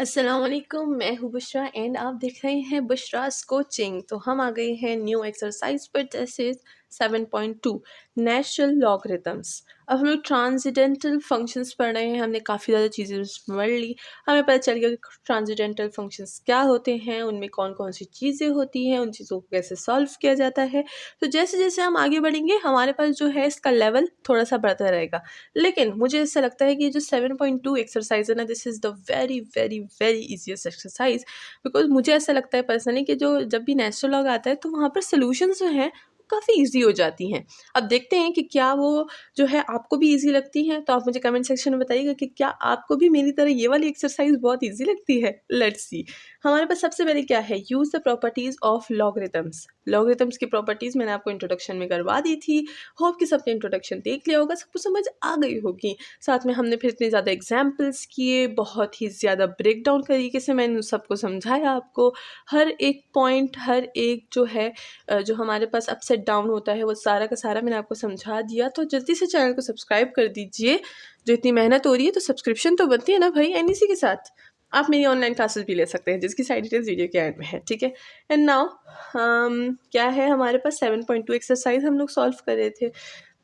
अस्सलाम वालेकुम, मैं हूँ बुशरा एंड आप देख रहे हैं बुशरास कोचिंग। तो हम आ गए हैं न्यू एक्सरसाइज पर, जैसे 7.2 नेचुरल लॉगरिथम्स। अब हम लोग ट्रांसेंडेंटल फंक्शंस पढ़ रहे हैं। हमने काफ़ी ज़्यादा चीज़ें उसमें पढ़ ली। हमें पता चल गया कि ट्रांसेंडेंटल फंक्शंस क्या होते हैं, उनमें कौन कौन सी चीज़ें होती हैं, उन चीज़ों को कैसे सॉल्व किया जाता है। तो जैसे जैसे हम आगे बढ़ेंगे हमारे पास जो है इसका लेवल थोड़ा सा बढ़ता रहेगा। लेकिन मुझे ऐसा लगता है कि जो 7.2 एक्सरसाइज है ना, this is the very very very easiest exercise. Because मुझे ऐसा लगता है पर्सनली कि जो जब भी नेचुरल लॉग आता है तो वहाँ पर सोल्यूशंस जो हैं काफ़ी इजी हो जाती हैं। अब देखते हैं कि क्या वो जो है आपको भी इजी लगती हैं। तो आप मुझे कमेंट सेक्शन में बताइएगा कि क्या आपको भी मेरी तरह ये वाली एक्सरसाइज बहुत इजी लगती है। Let's see. हमारे पास सबसे पहले क्या है, use the properties of logarithms. Logarithms की प्रॉपर्टीज़ मैंने आपको इंट्रोडक्शन में करवा दी थी। होप कि सबने इंट्रोडक्शन देख लिया होगा, सबको समझ आ गई होगी। साथ में हमने फिर इतने ज़्यादा एग्जाम्पल्स किए, बहुत ही ज़्यादा ब्रेक डाउन तरीके से मैंने उन सबको समझाया आपको। हर एक पॉइंट, हर एक जो है जो हमारे पास अपसेट डाउन होता है वो सारा का सारा मैंने आपको समझा दिया। तो जल्दी से चैनल को सब्सक्राइब कर दीजिए। जो इतनी मेहनत हो रही है तो सब्सक्रिप्शन तो बनती है ना भाई। एन के साथ आप मेरी ऑनलाइन क्लासेस भी ले सकते हैं, जिसकी साइड डिटेल्स वीडियो के एंड में है, ठीक है। एंड नाउ क्या है हमारे पास 7.2 एक्सरसाइज हम लोग सॉल्व कर रहे थे।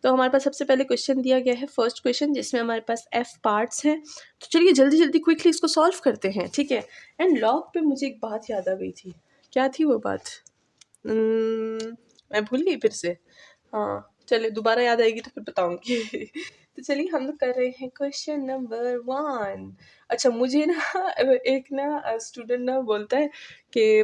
तो हमारे पास सबसे पहले क्वेश्चन दिया गया है, फर्स्ट क्वेश्चन, जिसमें हमारे पास एफ पार्ट्स हैं। तो चलिए जल्दी जल्दी क्विकली इसको सॉल्व करते हैं, ठीक है। एंड लॉग पे मुझे एक बात याद आ गई थी। क्या थी वो बात? मैं भूल गई फिर से। हाँ चलिए, दोबारा याद आएगी तो फिर बताऊंगी। तो चलिए हम लोग कर रहे हैं क्वेश्चन नंबर 1। अच्छा, मुझे ना एक ना स्टूडेंट ना बोलता है कि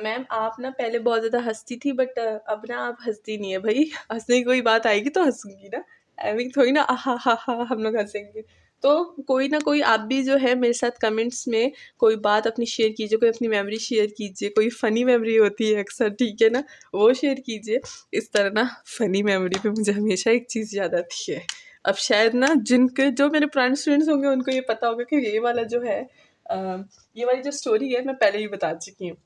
मैम आप ना पहले बहुत ज़्यादा हंसती थी, बट अब ना आप हंसती नहीं है। भाई हंसने की कोई बात आएगी तो हंसूंगी ना, ऐਵੇਂ थोड़ी ना आहा हा हा हम लोग हंसेंगे। तो कोई ना कोई आप भी जो है मेरे साथ कमेंट्स में कोई बात अपनी शेयर कीजिए, कोई अपनी मेमोरी शेयर कीजिए, कोई फ़नी मेमोरी होती है अक्सर, ठीक है ना, वो शेयर कीजिए। इस तरह ना फ़नी मेमोरी पे मुझे हमेशा एक चीज़ याद आती है। अब शायद ना जिनके जो मेरे पुराने स्टूडेंट्स होंगे उनको ये पता होगा कि ये वाला जो है ये वाली जो स्टोरी है मैं पहले ही बता चुकी हूँ।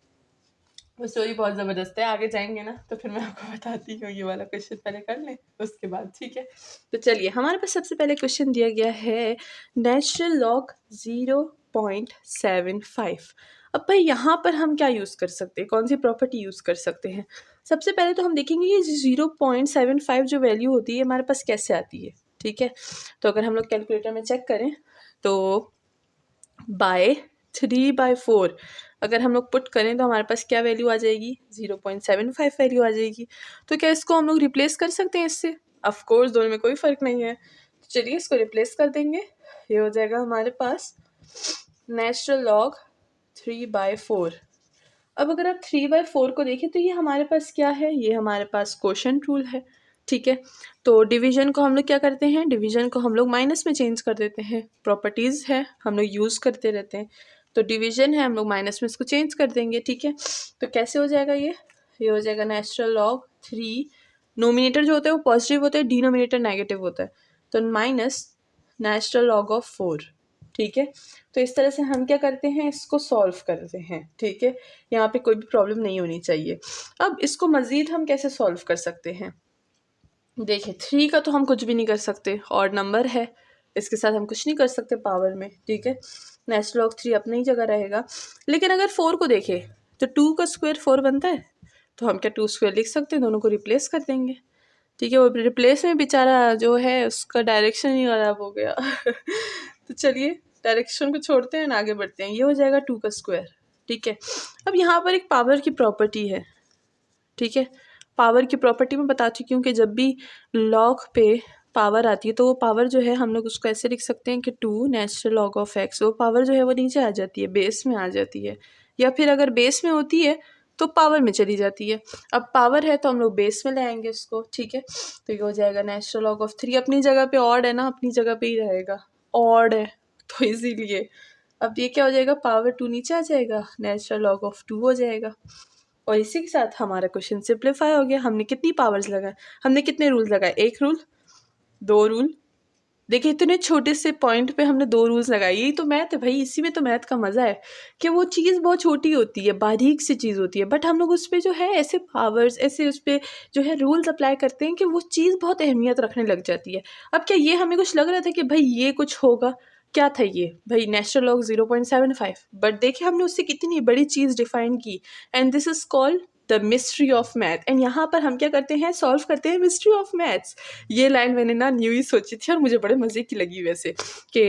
वो स्टोरी बहुत ज़बरदस्त है। आगे जाएंगे ना तो फिर मैं आपको बताती हूँ। ये वाला क्वेश्चन पहले कर लें उसके बाद, ठीक है। तो चलिए हमारे पास सबसे पहले क्वेश्चन दिया गया है, नेचुरल लॉग 0.75। अब भाई यहाँ पर हम क्या यूज़ कर सकते हैं, कौन सी प्रॉपर्टी यूज़ कर सकते हैं? सबसे पहले तो हम देखेंगे ये 0.75 जो वैल्यू होती है हमारे पास कैसे आती है, ठीक है। तो अगर हम लोग कैलकुलेटर में चेक करें तो बाय 3/4 अगर हम लोग पुट करें तो हमारे पास क्या वैल्यू आ जाएगी, 0.75 वैल्यू आ जाएगी। तो क्या इसको हम लोग रिप्लेस कर सकते हैं इससे? ऑफ कोर्स, दोनों में कोई फ़र्क नहीं है। तो चलिए इसको रिप्लेस कर देंगे। ये हो जाएगा हमारे पास नेचुरल लॉग 3/4। अब अगर आप 3/4 को देखें तो ये हमारे पास क्या है, ये हमारे पास क्वोशंट रूल है, ठीक है। तो डिवीजन को हम लोग क्या करते हैं, डिवीजन को हम लोग माइनस में चेंज कर देते हैं। प्रॉपर्टीज़ है हम लोग यूज़ करते रहते हैं। तो डिवीजन है, हम लोग माइनस में इसको चेंज कर देंगे, ठीक है। तो कैसे हो जाएगा ये हो जाएगा नेचुरल लॉग 3, नोमिनेटर जो होता है वो पॉजिटिव होता है, डिनोमिनेटर नेगेटिव होता है, तो माइनस नेचुरल लॉग ऑफ 4, ठीक है। तो इस तरह से हम क्या करते हैं, इसको सॉल्व करते हैं, ठीक है। यहाँ पे कोई भी प्रॉब्लम नहीं होनी चाहिए। अब इसको मज़ीद हम कैसे सॉल्व कर सकते हैं? देखिए 3 का तो हम कुछ भी नहीं कर सकते, ऑड नंबर है, इसके साथ हम कुछ नहीं कर सकते पावर में, ठीक है। नेचुरल लॉग 3 अपनी ही जगह रहेगा। लेकिन अगर 4 को देखें तो 2 का स्क्वायर 4 बनता है, तो हम क्या 2 स्क्वायर लिख सकते हैं, दोनों को रिप्लेस कर देंगे, ठीक है। वो रिप्लेस में बेचारा जो है उसका डायरेक्शन ही ख़राब हो गया। तो चलिए डायरेक्शन को छोड़ते हैं, आगे बढ़ते हैं। ये हो जाएगा 2 का स्क्वायर, ठीक है। अब यहाँ पर एक पावर की प्रॉपर्टी है, ठीक है। पावर की प्रॉपर्टी में बता चुकी हूँ कि जब भी लॉग पे पावर आती है तो वो पावर जो है हम लोग उसको ऐसे लिख सकते हैं कि 2 नेचुरल लॉग ऑफ एक्स। वो पावर जो है वो नीचे आ जाती है, बेस में आ जाती है, या फिर अगर बेस में होती है तो पावर में चली जाती है। अब पावर है तो हम लोग बेस में ले आएंगे उसको, ठीक है। तो ये हो जाएगा नेचुरल लॉग ऑफ 3, अपनी जगह पे ऑड है ना, अपनी जगह पे ही रहेगा, ऑड है तो इसीलिए। अब ये क्या हो जाएगा, पावर 2 नीचे आ जाएगा, नेचुरल लॉग ऑफ 2 हो जाएगा। और इसी के साथ हमारा क्वेश्चन सिंप्लीफाई हो गया। हमने कितनी पावर्स लगाए, हमने कितने रूल्स लगाए, एक रूल, दो रूल। देखिए इतने छोटे से पॉइंट पे हमने 2 रूल्स लगाए। यही तो मैथ है भाई, इसी में तो मैथ का मज़ा है कि वो चीज़ बहुत छोटी होती है, बारीक सी चीज़ होती है, बट हम लोग उस पर जो है ऐसे पावर्स, ऐसे उस पर जो है रूल्स अप्लाई करते हैं कि वो चीज़ बहुत अहमियत रखने लग जाती है। अब क्या ये हमें कुछ लग रहा था कि भाई ये कुछ होगा? क्या था ये भाई, नेचुरल लॉग 0.75, बट देखिए हमने उससे कितनी बड़ी चीज़ डिफाइन की, and this is called the mystery of math. And यहाँ पर हम क्या करते हैं, सॉल्व करते हैं मिस्ट्री ऑफ मैथ्स। ये लाइन मैंने ना न्यू ही सोची थी और मुझे बड़े मज़े की लगी वैसे, कि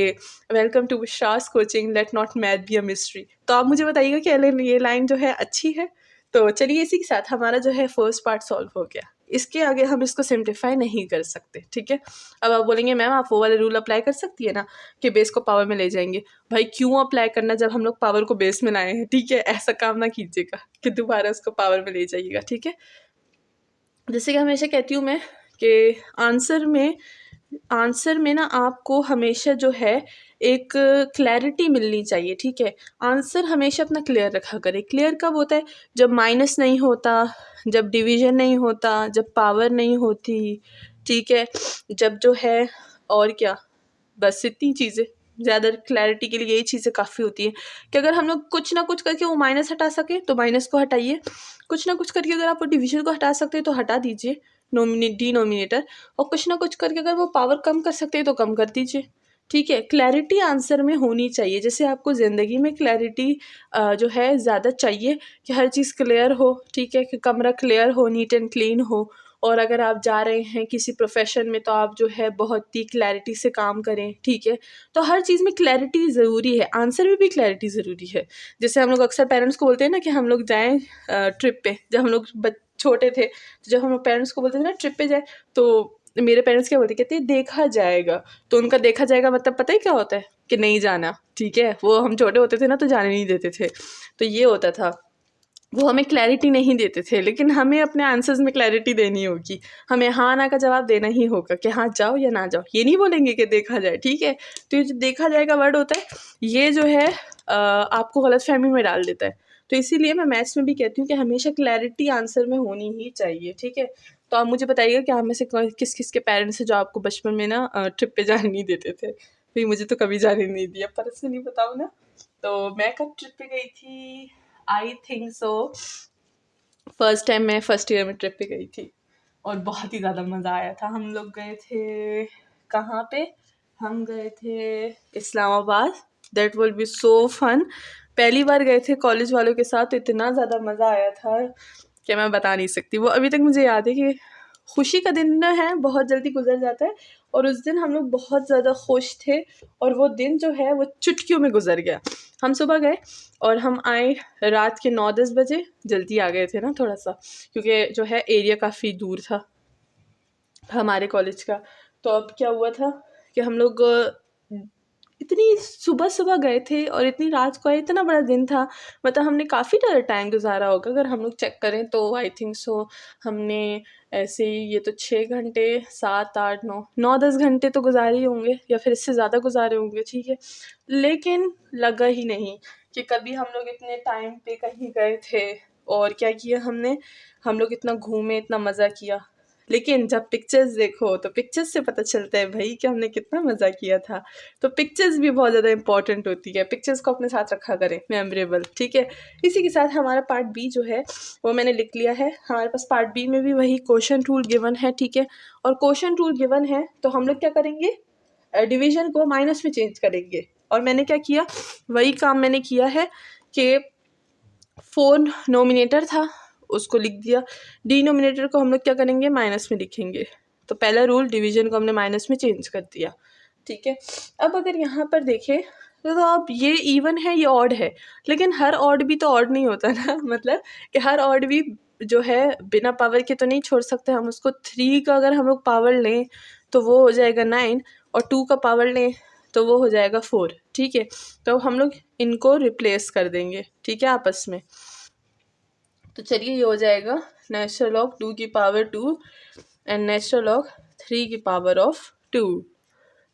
welcome to Vishas coaching, let not math be a mystery. तो आप मुझे बताइएगा कि ये लाइन जो है अच्छी है। तो चलिए इसी के साथ हमारा जो है फर्स्ट पार्ट सॉल्व हो गया। इसके आगे हम इसको सिंप्लीफाई नहीं कर सकते, ठीक है। अब आप बोलेंगे मैम आप वो वाले रूल अप्लाई कर सकती है ना कि बेस को पावर में ले जाएंगे। भाई क्यों अप्लाई करना जब हम लोग पावर को बेस में लाए हैं, ठीक है। ऐसा काम ना कीजिएगा कि दोबारा उसको पावर में ले जाइएगा, ठीक है। जैसे कि हमेशा कहती हूँ मैं कि आंसर में ना आपको हमेशा जो है एक क्लैरिटी मिलनी चाहिए, ठीक है। आंसर हमेशा अपना क्लियर रखा करें। क्लियर कब होता है, जब माइनस नहीं होता, जब डिवीजन नहीं होता, जब पावर नहीं होती, ठीक है, जब जो है और क्या, बस इतनी चीज़ें। ज़्यादा क्लैरिटी के लिए यही चीज़ें काफ़ी होती है कि अगर हम लोग कुछ ना कुछ करके वो माइनस हटा सकें तो माइनस को हटाइए, कुछ ना कुछ करके अगर आप वो डिवीजन को हटा सकते हैं तो हटा दीजिए, डिनोमिनेटर, और कुछ ना कुछ करके अगर वो पावर कम कर सकते हैं तो कम कर दीजिए, ठीक है। क्लैरिटी आंसर में होनी चाहिए, जैसे आपको ज़िंदगी में क्लैरिटी जो है ज़्यादा चाहिए कि हर चीज़ क्लियर हो, ठीक है, कि कमरा क्लियर हो, नीट एंड क्लीन हो। और अगर आप जा रहे हैं किसी प्रोफेशन में तो आप जो है बहुत ही क्लैरिटी से काम करें, ठीक है। तो हर चीज़ में क्लैरिटी ज़रूरी है, आंसर में भी क्लैरिटी ज़रूरी है। जैसे हम लोग अक्सर पेरेंट्स को बोलते हैं ना कि हम लोग जाएँ ट्रिप पे, जब हम लोग छोटे थे तो जब हम लोग पेरेंट्स को बोलते थे ना ट्रिप पे जाए, तो मेरे पेरेंट्स क्या बोलते, कहते हैं देखा जाएगा। तो उनका देखा जाएगा मतलब पता है क्या होता है, कि नहीं जाना, ठीक है। वो हम छोटे होते थे ना तो जाने नहीं देते थे, तो ये होता था, वो हमें क्लैरिटी नहीं देते थे। लेकिन हमें अपने आंसर्स में क्लैरिटी देनी होगी, हमें हाँ ना का जवाब देना ही होगा कि हाँ जाओ या ना जाओ, ये नहीं बोलेंगे कि देखा जाए, ठीक है। तो ये जो देखा जाएगा वर्ड होता है, ये जो है आपको गलतफहमी में डाल देता है। तो इसीलिए मैं मैथ्स में भी कहती हूँ कि हमेशा क्लैरिटी आंसर में होनी ही चाहिए, ठीक है। तो आप मुझे बताइएगा कि आप में से किस किस के पेरेंट्स हैं जो आपको बचपन में ना ट्रिप पे जाने नहीं देते थे। फिर मुझे तो कभी जाने नहीं दिया, पर्सनली बताऊँ ना, तो मैं कब ट्रिप पे गई थी, I think so first time मैं फर्स्ट ईयर में ट्रिप पे गई थी और बहुत ही ज़्यादा मज़ा आया था। हम लोग गए थे कहाँ पे, हम गए थे Islamabad. That will be so fun. पहली बार गए थे कॉलेज वालों के साथ, तो इतना ज़्यादा मज़ा आया था कि मैं बता नहीं सकती। वो अभी तक मुझे याद है कि खुशी का दिन ना है बहुत जल्दी गुजर जाता है, और उस दिन हम लोग बहुत ज़्यादा खुश थे और वो दिन जो है वो चुटकियों में गुजर गया। हम सुबह गए और हम आए रात के 9-10 बजे, जल्दी आ गए थे ना थोड़ा सा, क्योंकि जो है एरिया काफ़ी दूर था हमारे कॉलेज का। तो अब क्या हुआ था कि हम लोग इतनी सुबह सुबह गए थे और इतनी रात को आए, इतना बड़ा दिन था, मतलब हमने काफ़ी ज़्यादा टाइम गुजारा होगा। अगर हम लोग चेक करें तो आई थिंक सो हमने ऐसे ही ये तो 6 घंटे 7 8 9 9 10 घंटे तो गुजारे ही होंगे, या फिर इससे ज़्यादा गुजारे होंगे, ठीक है। लेकिन लगा ही नहीं कि कभी हम लोग इतने टाइम पे कहीं गए थे। और क्या किया हमने, हम लोग इतना घूमे, इतना मज़ा किया। लेकिन जब पिक्चर्स देखो तो पिक्चर्स से पता चलता है भाई कि हमने कितना मज़ा किया था। तो पिक्चर्स भी बहुत ज़्यादा इंपॉर्टेंट होती है, पिक्चर्स को अपने साथ रखा करें, मेमोरेबल, ठीक है। इसी के साथ हमारा पार्ट बी जो है वो मैंने लिख लिया है। हमारे पास पार्ट बी में भी वही क्वेश्चन रूल गिवन है, ठीक है। और क्वेश्चन रूल गिवन है तो हम लोग क्या करेंगे, डिवीजन को माइनस में चेंज करेंगे। और मैंने क्या किया, वही काम मैंने किया है कि 4 नोमिनेटर था उसको लिख दिया, डिनोमिनेटर को हम लोग क्या करेंगे, माइनस में लिखेंगे। तो पहला रूल, डिवीजन को हमने माइनस में चेंज कर दिया, ठीक है। अब अगर यहाँ पर देखें तो अब ये इवन है, ये ऑड है, लेकिन हर ऑड भी तो ऑड नहीं होता ना मतलब कि हर ऑड भी जो है बिना पावर के तो नहीं छोड़ सकते हम उसको। 3 का अगर हम लोग पावर लें तो वो हो जाएगा 9, और 2 का पावर लें तो वो हो जाएगा 4, ठीक है। तो हम लोग इनको रिप्लेस कर देंगे, ठीक है, आपस में। तो चलिए ये हो जाएगा नेचुरल लॉग 2 की पावर 2 एंड नेचुरल लॉग 3 की power of 2।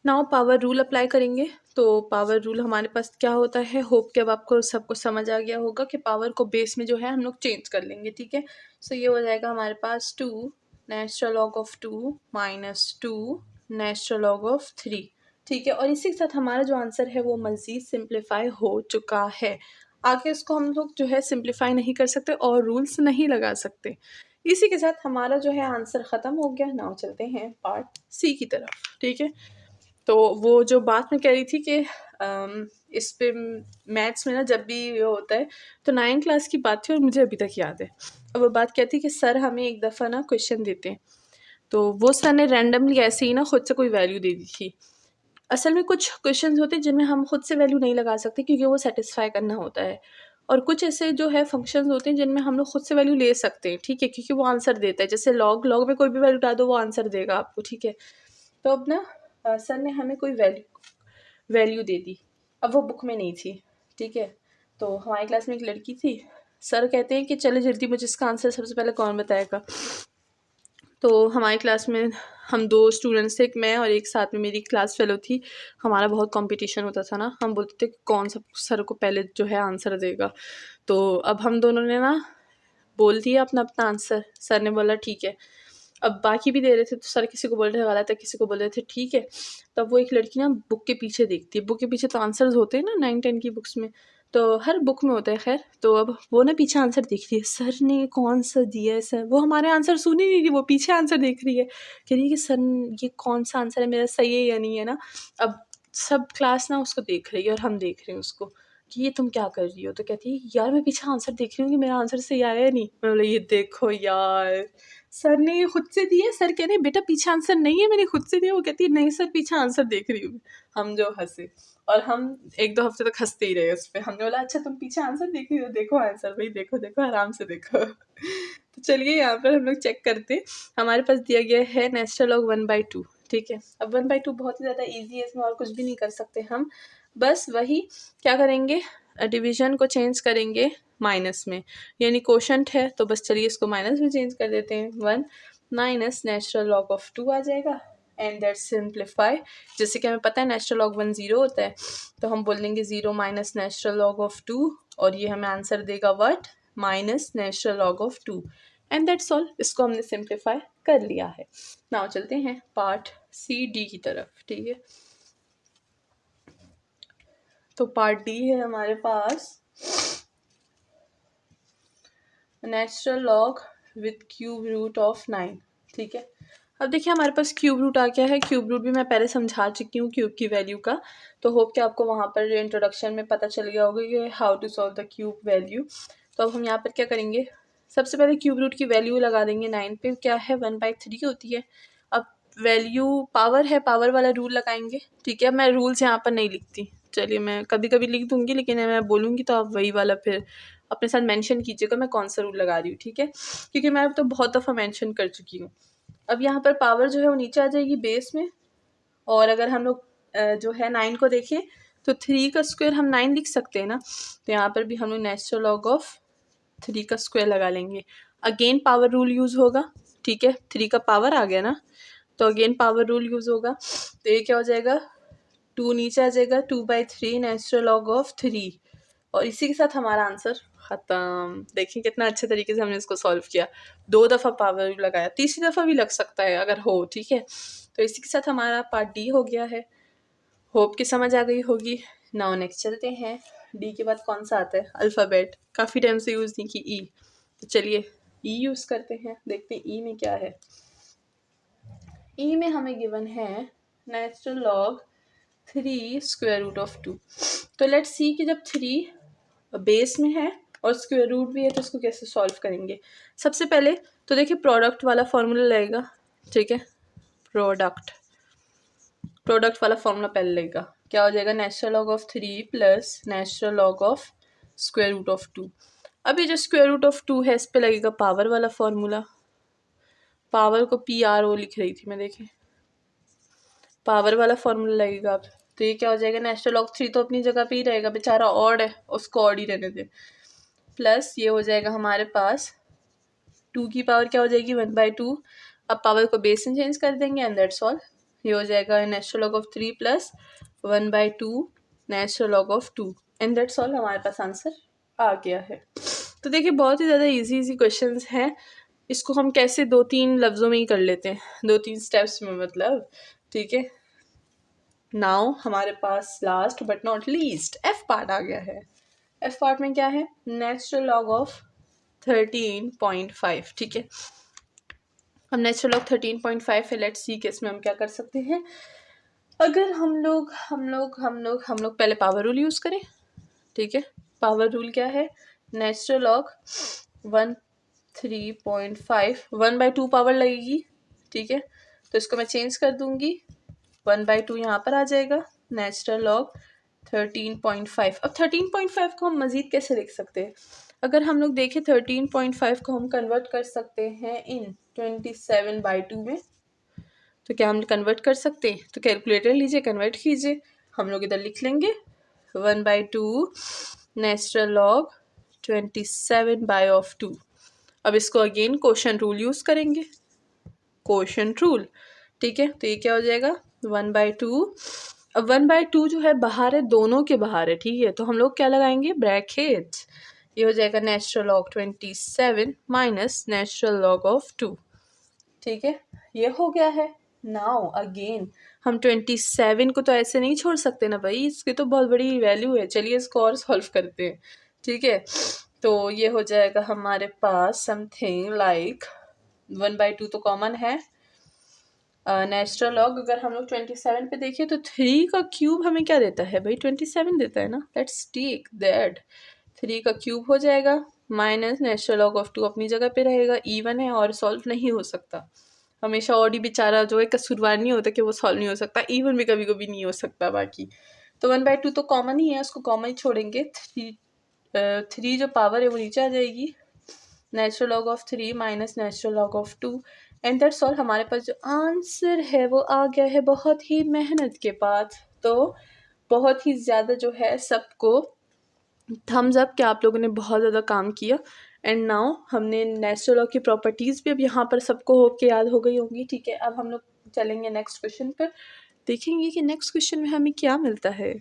Now power rule apply करेंगे। तो पावर रूल हमारे पास क्या होता है, होप कि अब आपको सबको समझ आ गया होगा कि पावर को बेस में जो है हम लोग चेंज कर लेंगे, ठीक है। सो ये हो जाएगा हमारे पास 2 natural log of 2 minus 2 natural log of 3, ठीक है। और इसी के साथ हमारा जो आंसर है वो मज़ीद सिंप्लीफाई हो चुका है। आगे इसको हम लोग जो है सिंप्लीफाई नहीं कर सकते और रूल्स नहीं लगा सकते। इसी के साथ हमारा जो है आंसर ख़त्म हो गया। नाउ चलते हैं पार्ट सी की तरफ, ठीक है। तो वो जो बात मैं कह रही थी कि इस पे मैथ्स में ना जब भी ये होता है तो 9th क्लास की बात थी और मुझे अभी तक याद है। और वो बात क्या थी कि सर हमें एक दफ़ा ना क्वेश्चन देते हैं, तो वो सर ने रैंडमली ऐसे ही ना खुद से कोई वैल्यू दे दी थी। असल में कुछ क्वेश्चंस होते हैं जिनमें हम खुद से वैल्यू नहीं लगा सकते क्योंकि वो सेटिस्फाई करना होता है, और कुछ ऐसे जो है फंक्शंस होते हैं जिनमें हम लोग खुद से वैल्यू ले सकते हैं, ठीक है, क्योंकि वो आंसर देता है। जैसे लॉग लॉग में कोई भी वैल्यू डाल दो वो आंसर देगा आपको, ठीक है। तो अब ना सर ने हमें कोई वैल्यू दे दी, अब वो बुक में नहीं थी, ठीक है। तो हमारी क्लास में एक लड़की थी, सर कहते हैं कि चलो जल्दी मुझे इसका आंसर सबसे पहले कौन बताएगा। तो हमारी क्लास में हम 2 स्टूडेंट्स थे, एक मैं और एक साथ में मेरी क्लास फेलो थी। हमारा बहुत कंपटीशन होता था ना, हम बोलते थे कि कौन सा सर को पहले जो है आंसर देगा। तो अब हम दोनों ने ना बोल दिया अपना अपना आंसर, सर ने बोला ठीक है। अब बाकी भी दे रहे थे तो सर किसी को बोल रहे थे गलत है, किसी को बोल रहे थे ठीक है। तब वो एक लड़की ना बुक के पीछे देखती है, बुक के पीछे तो आंसर्स होते हैं ना 9-10 की बुक्स में, तो हर बुक में होता है खैर। तो अब वो ना पीछे आंसर देख रही है, सर ने कौन सा दिया है सर, वो हमारे आंसर सुन ही नहीं रही, वो पीछे आंसर देख रही है, कह रही है कि सर ये कौन सा आंसर है, मेरा सही है या नहीं है ना। अब सब क्लास ना उसको देख रही है और हम देख रहे हैं उसको कि ये तुम क्या कर रही हो। तो कहती है यार मैं पीछे आंसर देख रही हूँ कि मेरा आंसर सही आया या नहीं। मैं बोला ये देखो यार, सर ने ये खुद से दिया, सर कह रहे बेटा पीछे आंसर नहीं है, मैंने खुद से दिया। वो कहती है नहीं सर पीछे आंसर देख रही हूँ। हम जो हंसे, और हम 1-2 हफ्ते तक हंसते ही रहे उस पर। हमने बोला अच्छा तुम पीछे आंसर देख रही हो, देखो आंसर भाई, देखो देखो आराम से देखो। तो चलिए यहाँ पर हम लोग चेक करते। हमारे पास दिया गया है नेचुरल लॉग 1/2, ठीक है। अब 1/2 बहुत ही ज़्यादा ईजी है, इसमें और कुछ भी नहीं कर सकते हम, बस वही क्या करेंगे, डिवीजन को चेंज करेंगे माइनस में, यानी कोशंट है तो बस चलिए इसको माइनस में चेंज कर देते हैं। 1 माइनस नेचुरल लॉग ऑफ 2 आ जाएगा, एंड दैट सिंप्लीफाई। जैसे कि हमें पता है नेचुरल लॉग 1 0 होता है, तो हम बोल देंगे 0 माइनस नेचुरल लॉग ऑफ 2, और ये हमें आंसर देगा what, minus natural log of 2, and that's all. इसको हमने सिंप्लीफाई कर लिया है। नाउ चलते हैं पार्ट सी डी की तरफ, ठीक है। तो पार्ट डी है हमारे पास natural log with cube root of 9, ठीक है। अब देखिए हमारे पास क्यूब रूट आ गया है, क्यूब रूट भी मैं पहले समझा चुकी हूँ क्यूब की वैल्यू का, तो होप कि आपको वहाँ पर इंट्रोडक्शन में पता चल गया होगा कि how to solve the cube value. तो अब हम यहाँ पर क्या करेंगे, सबसे पहले क्यूब रूट की वैल्यू लगा देंगे 9 पे, क्या है 1/3 होती है। अब वैल्यू पावर है, पावर वाला रूल लगाएंगे, ठीक है। मैं रूल्स यहाँ पर नहीं लिखती, चलिए मैं कभी कभी लिख दूँगी, लेकिन मैं बोलूँगी तो आप वही वाला फिर अपने साथ मेंशन कीजिएगा मैं कौन सा रूल लगा रही हूँ, ठीक है, क्योंकि मैं अब तो बहुत दफ़ा मेंशन कर चुकी हूँ। अब यहाँ पर पावर जो है वो नीचे आ जाएगी बेस में, और अगर हम लोग जो है 9 को देखें तो 3 का स्क्वायर हम 9 लिख सकते हैं ना, तो यहाँ पर भी हम लोग नेचुरल लॉग ऑफ 3 का स्क्वायर लगा लेंगे। अगेन पावर रूल यूज़ होगा, ठीक है, 3 का पावर आ गया ना, तो अगेन पावर रूल यूज़ होगा। तो ये क्या हो जाएगा, 2 नीचे आ जाएगा, 2/3 नेचुरल लॉग ऑफ 3, और इसी के साथ हमारा आंसर ख़त्म। देखिए कितना अच्छे तरीके से हमने इसको सॉल्व किया, 2 दफ़ा पावर लगाया, तीसरी दफ़ा भी लग सकता है अगर हो, ठीक है। तो इसी के साथ हमारा पार्ट डी हो गया है, होप कि समझ आ गई होगी। नाउ नेक्स्ट चलते हैं, डी के बाद कौन सा आता है, अल्फ़ाबेट, काफ़ी टाइम से यूज़ नहीं की, ई। तो चलिए ई यूज़ करते हैं, देखते हैं ई में क्या है। ई में हमें गिवन है natural log 3 square root of 2। तो लेट्स सी कि जब 3 बेस में है और स्क्वायर रूट भी है तो इसको कैसे सॉल्व करेंगे। सबसे पहले तो देखिए प्रोडक्ट वाला फॉर्मूला लगेगा, ठीक है, प्रोडक्ट वाला फॉर्मूला पहले लगेगा, क्या हो जाएगा, natural log of 3 plus natural log of square root of 2। अभी जो स्क्वायर रूट ऑफ 2 है इस पे लगेगा पावर वाला फॉर्मूला, पावर को PRO लिख रही थी मैं, देखें पावर वाला फॉर्मूला लगेगा। अब तो ये क्या हो जाएगा, नेचुरल लॉग 3 तो अपनी जगह पे ही रहेगा, बेचारा ऑड है उसको ऑड ही रहने दे, प्लस ये हो जाएगा हमारे पास 2 की पावर क्या हो जाएगी 1/2। अब पावर को बेस में चेंज कर देंगे एंड दैट्स ऑल। ये हो जाएगा natural log of 3 plus 1/2 natural log of 2, and that's all. हमारे पास आंसर आ गया है। तो देखिए बहुत ही ज़्यादा इजी क्वेश्चंस हैं, इसको हम कैसे 2-3 लफ्ज़ों में ही कर लेते हैं, 2-3 स्टेप्स में मतलब, ठीक है। नाउ हमारे पास last but not least f part आ गया है। एफ पार्ट में क्या है, नेचुरल लॉग ऑफ 13.5, ठीक है। अब नेचुरल लॉग 13.5 है, लेट्स सी कि इसमें हम क्या कर सकते हैं। अगर हम लोग पहले पावर रूल यूज़ करें, ठीक है। पावर रूल क्या है, नेचुरल लॉग 13.5 1/2 पावर लगेगी, ठीक है। तो इसको मैं चेंज कर दूंगी, 1/2 यहाँ पर आ जाएगा, नेचुरल लॉग 13.5। अब 13.5 को हम मज़ीद कैसे लिख सकते हैं, अगर हम लोग देखें 13.5 को हम कन्वर्ट कर सकते हैं इन 27/2 में, तो क्या हम कन्वर्ट कर सकते हैं, तो कैलकुलेटर लीजिए, कन्वर्ट कीजिए। हम लोग इधर लिख लेंगे 1/2 नेचुरल लॉग 27/2। अब इसको अगेन क्वोशंट रूल यूज़ करेंगे, क्वोशंट रूल, ठीक है। तो ये क्या हो जाएगा 1/2। अब 1/2 जो है बाहर है, दोनों के बाहर है, ठीक है। तो हम लोग क्या लगाएंगे, ब्रैकेट, ये हो जाएगा natural log 27 minus natural log of 2, ठीक है। ये हो गया है। नाउ अगेन हम 27 को तो ऐसे नहीं छोड़ सकते ना भाई, इसकी तो बहुत बड़ी वैल्यू है। चलिए इसको और सॉल्व करते हैं, ठीक है। तो ये हो जाएगा हमारे पास समथिंग लाइक 1/2 तो कॉमन है, नेचुरल लॉग अगर हम लोग 27 पे देखें तो 3 का क्यूब हमें क्या देता है भाई, 27 देता है ना। लेट्स टेक दैट, 3 का क्यूब हो जाएगा माइनस नेचुरल लॉग ऑफ 2 अपनी जगह पे रहेगा, इवन है और सॉल्व नहीं हो सकता। हमेशा ऑडी बेचारा जो है कसूरवार नहीं होता कि वो सॉल्व नहीं हो सकता, इवन भी कभी कभी नहीं हो सकता बाकी। तो 1/2 तो कॉमन ही है, उसको कॉमन ही छोड़ेंगे। 3 जो पावर है वो नीचे आ जाएगी, natural log of 3 minus natural log of 2, and that's all. हमारे पास जो आंसर है वो आ गया है बहुत ही मेहनत के बाद। तो बहुत ही ज़्यादा जो है सबको थम्स अप कि आप लोगों ने बहुत ज़्यादा काम किया। एंड नाउ हमने नेचुरल लॉ की प्रॉपर्टीज़ भी अब यहाँ पर सबको होप के याद हो गई होंगी, ठीक है। अब हम लोग चलेंगे नेक्स्ट क्वेश्चन पर, देखेंगे कि नेक्स्ट क्वेश्चन में हमें क्या मिलता है।